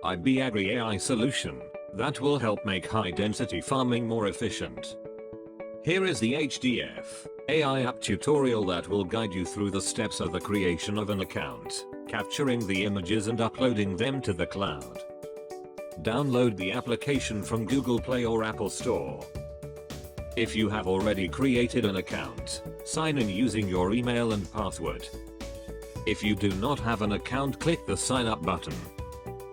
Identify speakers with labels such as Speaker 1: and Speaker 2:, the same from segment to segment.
Speaker 1: IBAgri AI solution that will help make high-density farming more efficient. Here is the HDF AI app tutorial that will guide you through the steps of the creation of an account, capturing the images and uploading them to the cloud. Download the application from Google Play or Apple Store. If you have already created an account, sign in using your email and password. If you do not have an account, click the sign up button.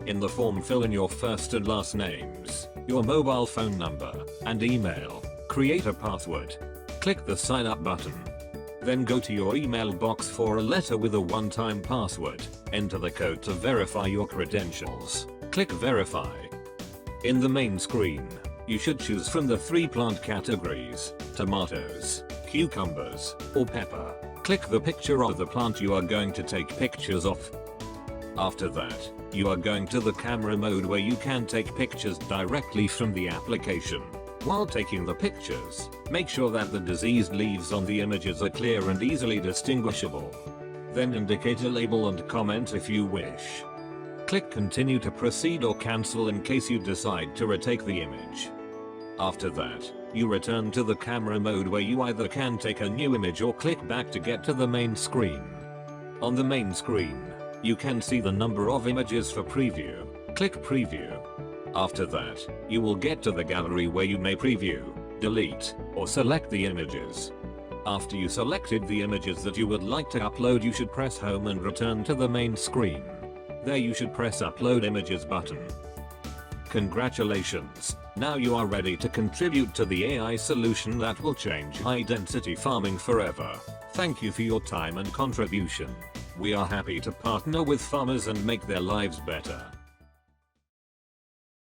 Speaker 1: In the form, fill in your first and last names, your mobile phone number, and email. Create a password. Click the sign up button. Then go to your email box for a letter with a one-time password. Enter the code to verify your credentials. Click verify. In the main screen, you should choose from the 3 plant categories: tomatoes, cucumbers, or pepper. Click the picture of the plant you are going to take pictures of. After that, you are going to the camera mode where you can take pictures directly from the application. While taking the pictures, make sure that the diseased leaves on the images are clear and easily distinguishable. Then indicate a label and comment if you wish. Click continue to proceed or cancel in case you decide to retake the image. After that, you return to the camera mode where you either can take a new image or click back to get to the main screen. On the main screen, you can see the number of images for preview. Click preview. After that, you will get to the gallery where you may preview, delete, or select the images. After you selected the images that you would like to upload, you should press home and return to the main screen. There you should press upload images button. Congratulations, now you are ready to contribute to the AI solution that will change high-density farming forever. Thank you for your time and contribution. We are happy to partner with farmers and make their lives better.